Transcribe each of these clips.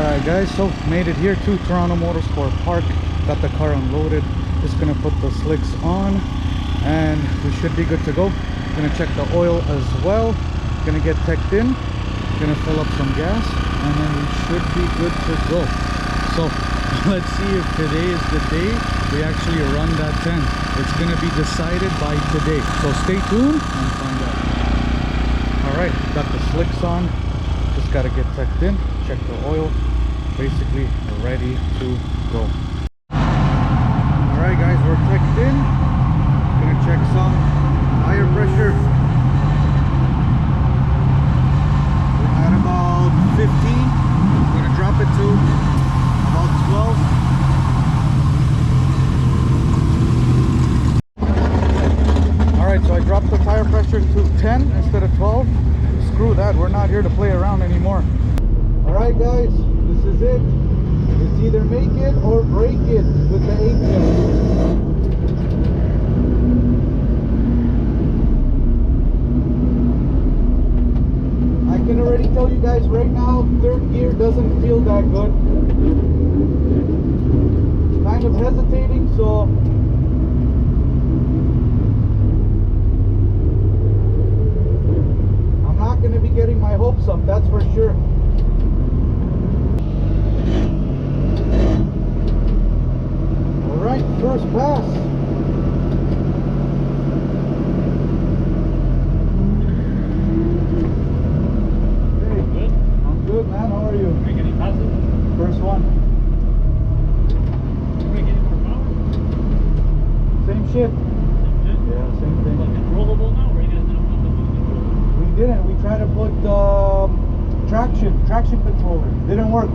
Guys, so made it here to Toronto Motorsport Park. Got the car unloaded. Just gonna put the slicks on and we should be good to go. Gonna check the oil as well. Gonna get teched in, gonna fill up some gas, and then we should be good to go. So let's see if today is the day we actually run that 10. It's gonna be decided by today, so stay tuned and find out. All right, got the slicks on. Just got to get teched in, check the oil, basically ready to go. Alright guys, we're teched in. Gonna check some tire pressure. We're at about 15. Gonna drop it to about 12. Alright, so I dropped the tire pressure to 10 instead of 12. Screw that, we're not here to play around anymore. Alright guys, this is it. It's either make it or break it with the ATM. I can already tell you guys right now, third gear doesn't feel that good. Kind of hesitating, so going to be getting my hopes up, that's for sure. All right, first pass. Hey, good. I'm good, man. How are you? Make any passes? First one. Make any more power? Same shit. Same shit? Yeah, same thing. Like controllable now, or you guys didn't put the boosting controller? We didn't. We tried to put traction controller. Didn't work.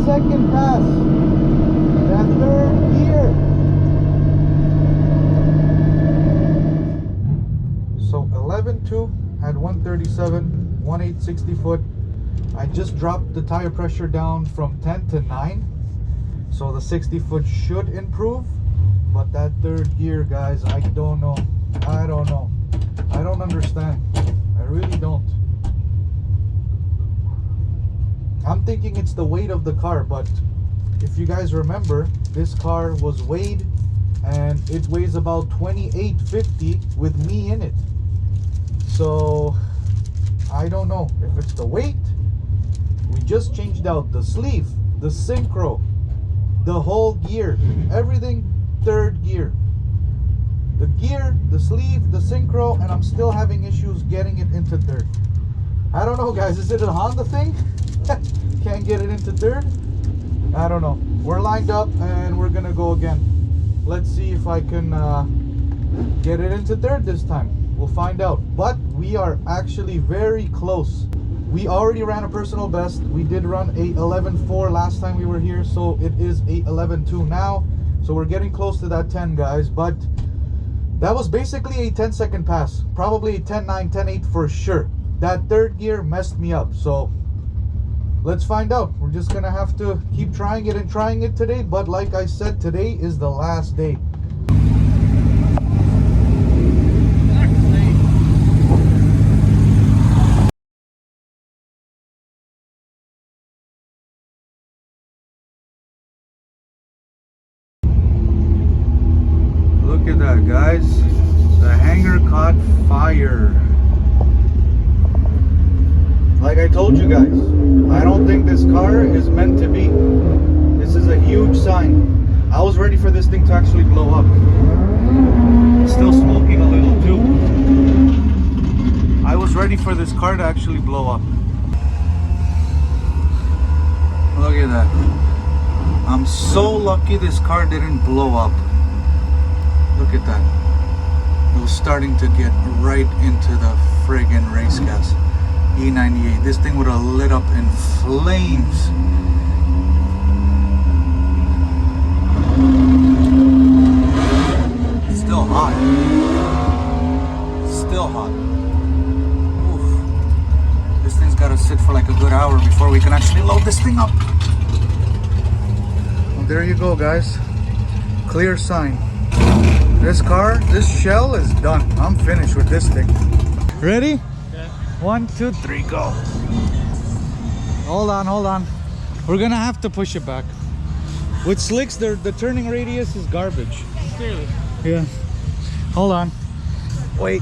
second pass, that third gear. So 11.2 at 137, 1/860 foot. I just dropped the tire pressure down from 10 to 9, so the 60 foot should improve. but that third gear, guys, I don't know. I don't know. I don't understand. I really don't. I'm thinking it's the weight of the car, but if you guys remember, this car was weighed and it weighs about 2850 with me in it. So I don't know if it's the weight. We just changed out the sleeve, the synchro, the whole gear, everything third gear. The gear, the sleeve, the synchro, and I'm still having issues getting it into third. I don't know, guys. Is it a Honda thing? Can't get it into third? I don't know. We're lined up and we're gonna go again. Let's see if I can get it into third this time. We'll find out. But we are actually very close. We already ran a personal best. We did run a 11.4 last time we were here, so it is a 11.2 now. So we're getting close to that 10, guys. But that was basically a 10-second pass. Probably a 10.9, 10.8 for sure. That third gear messed me up. So let's find out. We're just gonna have to keep trying it and trying it today. But like I said, today is the last day. Look at that, guys. The hanger caught fire. Like I told you guys, I don't think this car is meant to be. This is a huge sign. I was ready for this thing to actually blow up. It's still smoking a little too. I was ready for this car to actually blow up. Look at that. I'm so lucky this car didn't blow up. Look at that. It was starting to get right into the friggin' race gas. E98. This thing would have lit up in flames. It's still hot. Still hot. Oof. This thing's got to sit for like a good hour before we can actually load this thing up. Well, there you go, guys. Clear sign. This car, this shell is done. I'm finished with this thing. Ready? Yeah. 1, 2, 3, go. Hold on, hold on. We're gonna have to push it back. With slicks, the turning radius is garbage. Clearly. Yeah. Hold on. Wait.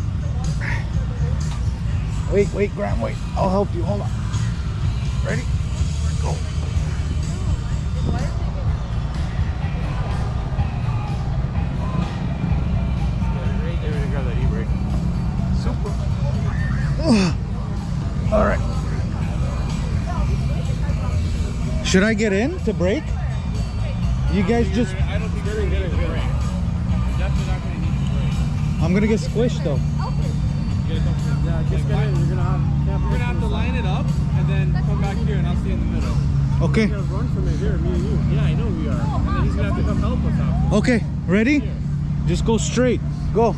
Wait, Graham, wait. I'll help you. Hold on. Ready? Go. All right. Should I get in to brake? You guys just... I don't think you're going to get a brake. You're definitely not going to need to brake. I'm going to get squished though. Yeah, just get in. You're going to have to line it up and then come back here and I'll stay in the middle. Okay. We're going to run from it here, me and you. Yeah, I know we are. And then he's going to have to come help us out. Okay, ready? Here. Just go straight. Go.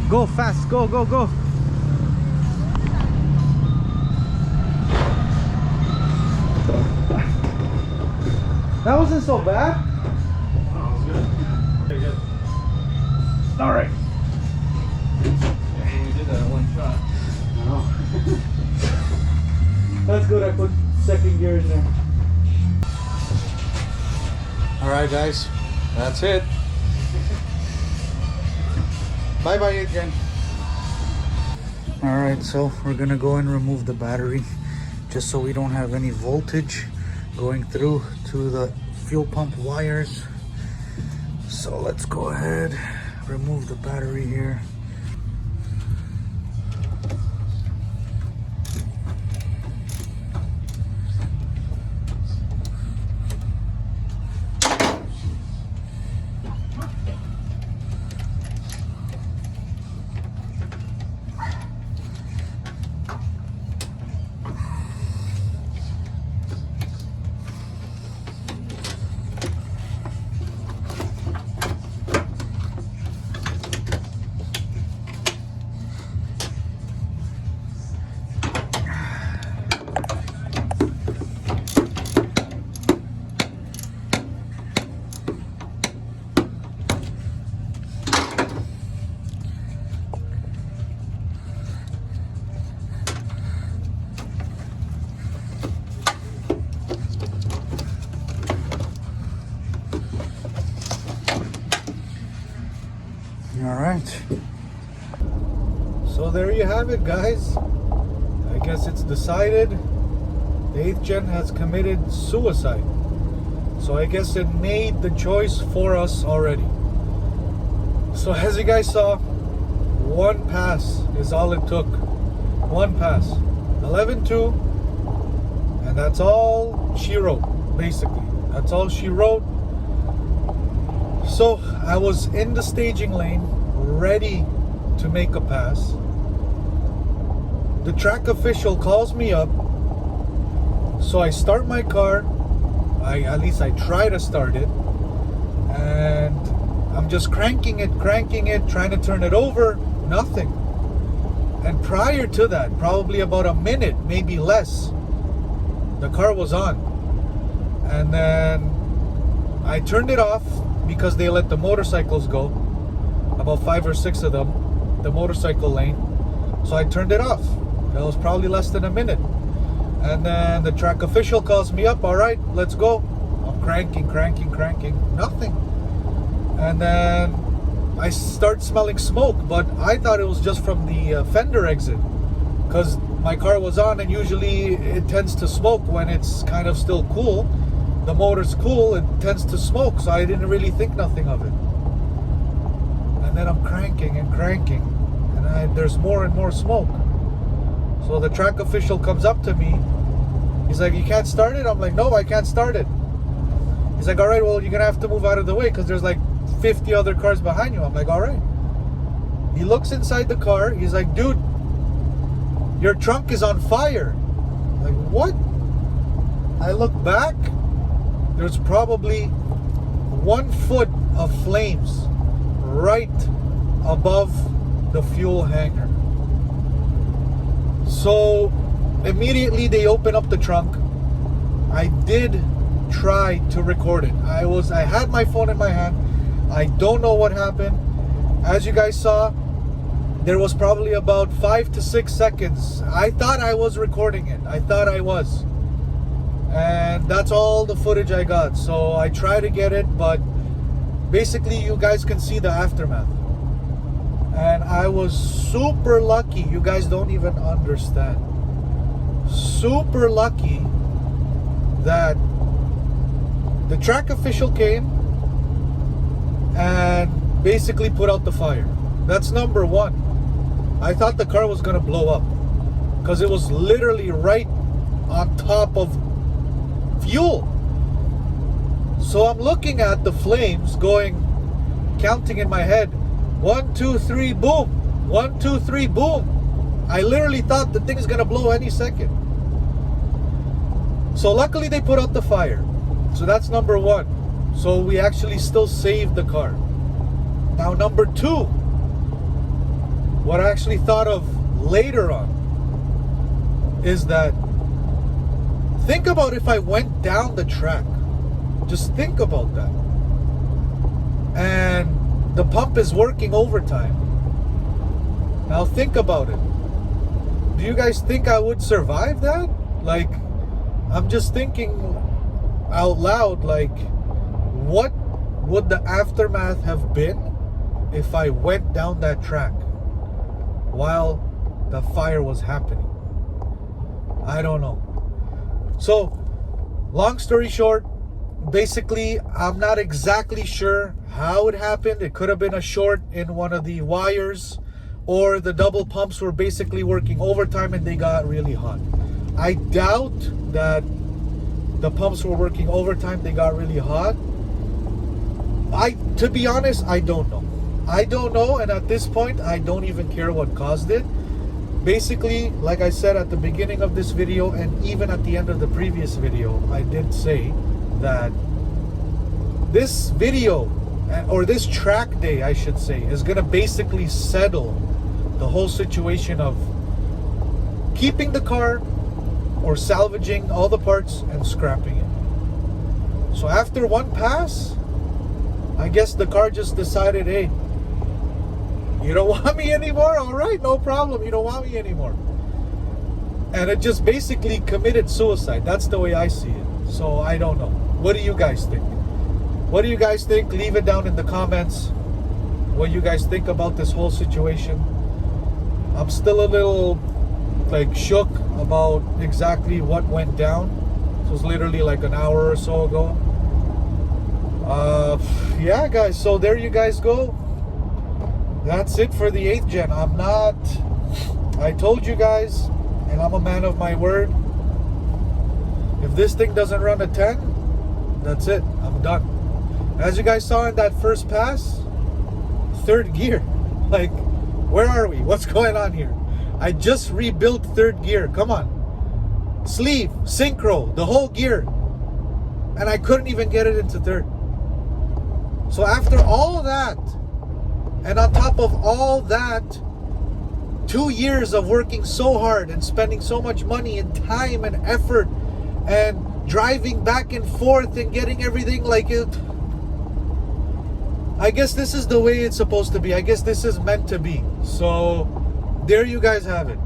Go fast. Go, go, go. That wasn't so bad. Oh, that was good. Very good. All right. Yeah, we did that in one shot. I know. That's good. I put second gear in there. All right, guys. That's it. Bye-bye, Adrian. All right, so we're gonna go and remove the battery just so we don't have any voltage going through to the fuel pump wires. So let's go ahead, remove the battery here. All right. So there you have it, guys. I guess it's decided the 8th gen has committed suicide. So I guess it made the choice for us already. So as you guys saw, one pass is all it took. One pass. 11.2. And that's all she wrote, basically. That's all she wrote. So I was in the staging lane, ready to make a pass. The track official calls me up. So I start my car. At least I try to start it. And I'm just cranking it, trying to turn it over. Nothing. And prior to that, probably about a minute, maybe less, the car was on. And then I turned it off because they let the motorcycles go. About 5 or 6 of them, the motorcycle lane. So I turned it off. That was probably less than a minute. And then the track official calls me up. All right, let's go. I'm cranking. Nothing. And then I start smelling smoke, but I thought it was just from the fender exit, because my car was on, and usually it tends to smoke when it's kind of still cool. The motor's cool, it tends to smoke, so I didn't really think nothing of it. And then I'm cranking, and there's more and more smoke. So the track official comes up to me. He's like, "You can't start it?" I'm like, "No, I can't start it." He's like, "All right, well, you're gonna have to move out of the way because there's like 50 other cars behind you." I'm like, "All right." He looks inside the car. He's like, "Dude, your trunk is on fire." I'm like, what? I look back. There's probably 1 foot of flames right above the fuel hanger. So immediately they open up the trunk. I did try to record it. I had my phone in my hand. I don't know what happened. As you guys saw, there was probably about 5 to 6 seconds. I thought I was recording it. I thought I was. And that's all the footage I got. So I tried to get it, but basically you guys can see the aftermath. And I was super lucky. You guys don't even understand. Super lucky that the track official came and basically put out the fire. That's number one. I thought the car was gonna blow up because it was literally right on top of fuel. So I'm looking at the flames going, counting in my head, 1, 2, 3, boom. 1, 2, 3, boom. I literally thought the thing's gonna blow any second. So luckily they put out the fire. So that's number one. So we actually still saved the car. Now number two, what I actually thought of later on is that, think about if I went down the track. Just think about that. And the pump is working overtime. Now think about it. Do you guys think I would survive that? Like, I'm just thinking out loud, like, what would the aftermath have been if I went down that track while the fire was happening? I don't know. So, long story short, basically, I'm not exactly sure how it happened. It could have been a short in one of the wires, or the double pumps were basically working overtime and they got really hot. I doubt that the pumps were working overtime, they got really hot. To be honest, I don't know. I don't know, and at this point, I don't even care what caused it. Basically, like I said at the beginning of this video, and even at the end of the previous video, I did say that this video, or this track day, I should say, is going to basically settle the whole situation of keeping the car or salvaging all the parts and scrapping it. So after one pass, I guess the car just decided, hey, you don't want me anymore? All right, no problem. You don't want me anymore. And it just basically committed suicide. That's the way I see it. So I don't know. What do you guys think? What do you guys think? Leave it down in the comments. what you guys think about this whole situation. I'm still a little like shook about exactly what went down. This was literally like an hour or so ago. Yeah, guys, so there you guys go. That's it for the 8th gen. I told you guys, and I'm a man of my word. If this thing doesn't run a 10, that's it. I'm done. As you guys saw in that first pass, 3rd gear. Like, where are we? What's going on here? I just rebuilt 3rd gear. Come on. Sleeve, synchro, the whole gear. And I couldn't even get it into 3rd. So after all that, and on top of all that, 2 years of working so hard and spending so much money and time and effort and driving back and forth and getting everything like it, I guess this is the way it's supposed to be. I guess this is meant to be. So there you guys have it.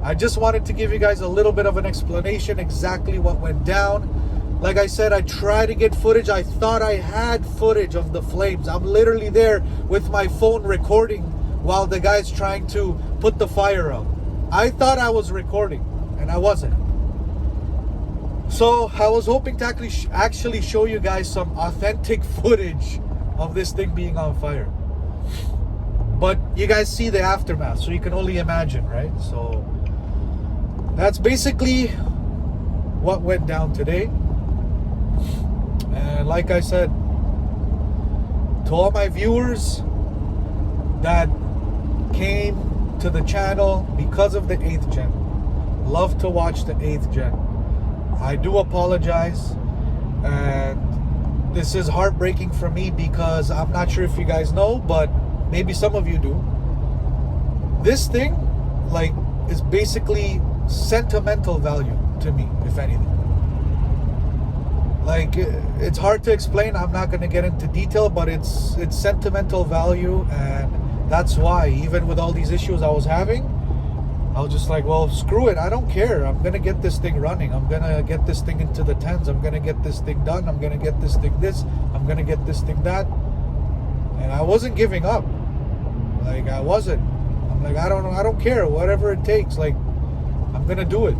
I just wanted to give you guys a little bit of an explanation exactly what went down. Like I said, I tried to get footage. I thought I had footage of the flames. I'm literally there with my phone recording while the guy's trying to put the fire out. I thought I was recording, and I wasn't. So I was hoping to actually show you guys some authentic footage of this thing being on fire. But you guys see the aftermath, so you can only imagine, right? So that's basically what went down today. And like I said, to all my viewers that came to the channel because of the 8th gen, love to watch the 8th gen, I do apologize. And this is heartbreaking for me because I'm not sure if you guys know, but maybe some of you do. This thing, like, is basically sentimental value to me, if anything. Like, it's hard to explain. I'm not going to get into detail, but it's sentimental value, and that's why, even with all these issues I was having, I was just like, well, screw it. I don't care. I'm going to get this thing running. I'm going to get this thing into the 10s. I'm going to get this thing done. I'm going to get this thing this. I'm going to get this thing that. And I wasn't giving up. Like, I wasn't. I'm like, I don't care. Whatever it takes. Like, I'm going to do it.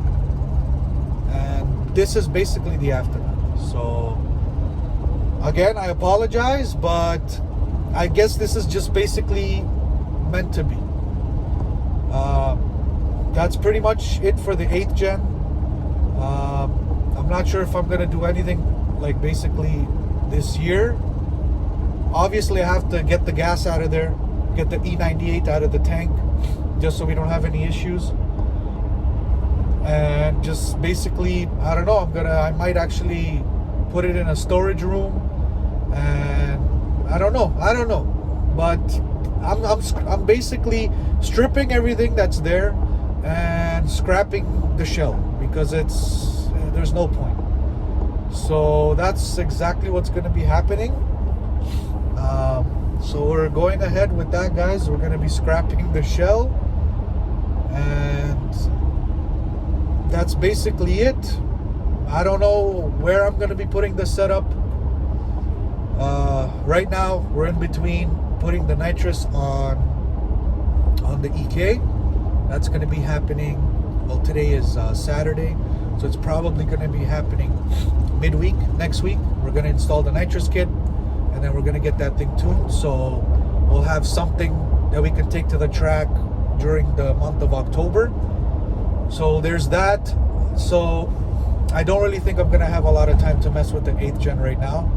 And this is basically the aftermath. So, again, I apologize, but I guess this is just basically meant to be. That's pretty much it for the 8th gen. I'm not sure if I'm going to do anything like basically this year. Obviously, I have to get the gas out of there, get the E98 out of the tank, just so we don't have any issues. And just basically, I don't know, I might actually put it in a storage room, and I don't know, but I'm basically stripping everything that's there and scrapping the shell because there's no point. So that's exactly what's going to be happening. So we're going ahead with that, guys. We're going to be scrapping the shell, and that's basically it. I don't know where I'm going to be putting the setup. Right now, we're in between putting the nitrous on the EK. That's going to be happening, well, today is Saturday, so it's probably going to be happening midweek, next week. We're going to install the nitrous kit, and then we're going to get that thing tuned, so we'll have something that we can take to the track during the month of October. So there's that. So I don't really think I'm going to have a lot of time to mess with the 8th gen right now.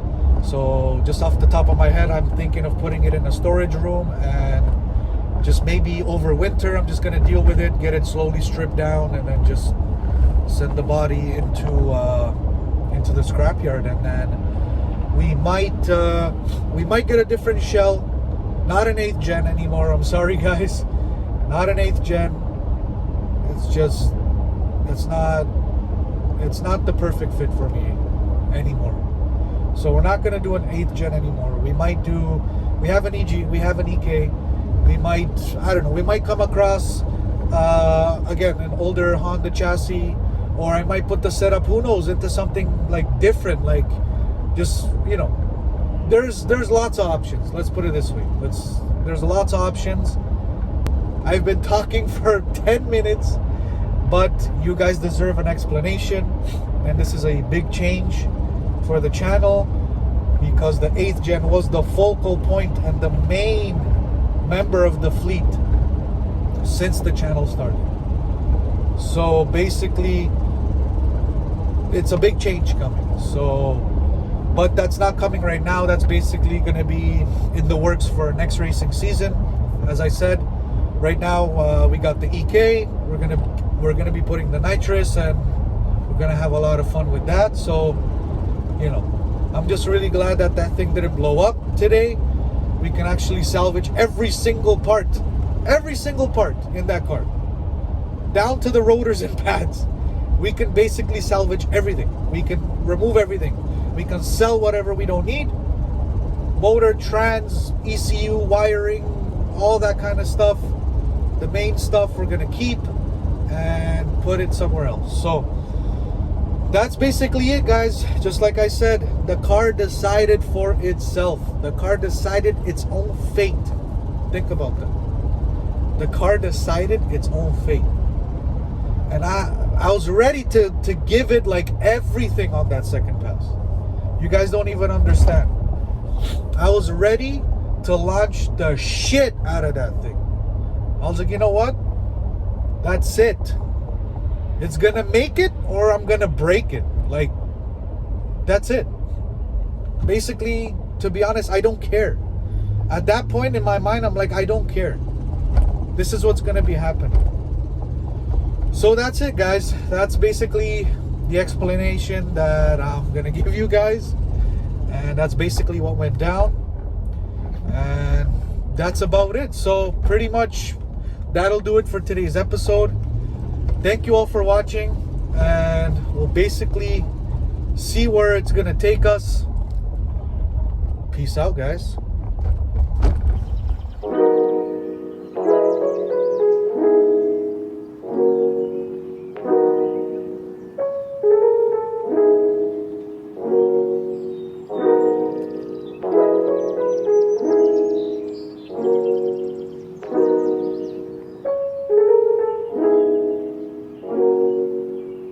So just off the top of my head, I'm thinking of putting it in a storage room, and just maybe over winter, I'm just going to deal with it, get it slowly stripped down, and then just send the body into the scrapyard. And then we might get a different shell. Not an 8th gen anymore. I'm sorry, guys. Not an 8th gen. It's not the perfect fit for me anymore. So we're not going to do an 8th gen anymore. We have an EG, we have an EK. We might, I don't know, we might come across, again, an older Honda chassis, or I might put the setup, who knows, into something like different, like just, there's lots of options. Let's put it this way. There's lots of options. I've been talking for 10 minutes, but you guys deserve an explanation, and this is a big change for the channel because the 8th gen was the focal point and the main member of the fleet since the channel started. So basically it's a big change coming. So, but that's not coming right now. That's basically going to be in the works for next racing season. As I said, right now we got the EK. We're gonna be putting the nitrous, and we're gonna have a lot of fun with that. So, you know, I'm just really glad that that thing didn't blow up today. We can actually salvage every single part in that car, down to the rotors and pads. We can basically salvage everything. We can remove everything. We can sell whatever we don't need. Motor, trans, ECU, wiring, all that kind of stuff. The main stuff we're gonna keep and put it somewhere else. So that's basically it, guys. Just like I said, the car decided for itself. The car decided its own fate. Think about that. The car decided its own fate. And I was ready to give it like everything on that second pass. You guys don't even understand. I was ready to launch the shit out of that thing. I was like, you know what? That's it. It's gonna make it or I'm gonna break it. Like, that's it. Basically, to be honest, I don't care. At that point in my mind, I'm like, I don't care. This is what's gonna be happening. So that's it, guys. That's basically the explanation that I'm gonna give you guys. And that's basically what went down. And that's about it. So pretty much that'll do it for today's episode. Thank you all for watching, and we'll basically see where it's gonna take us. Peace out, guys.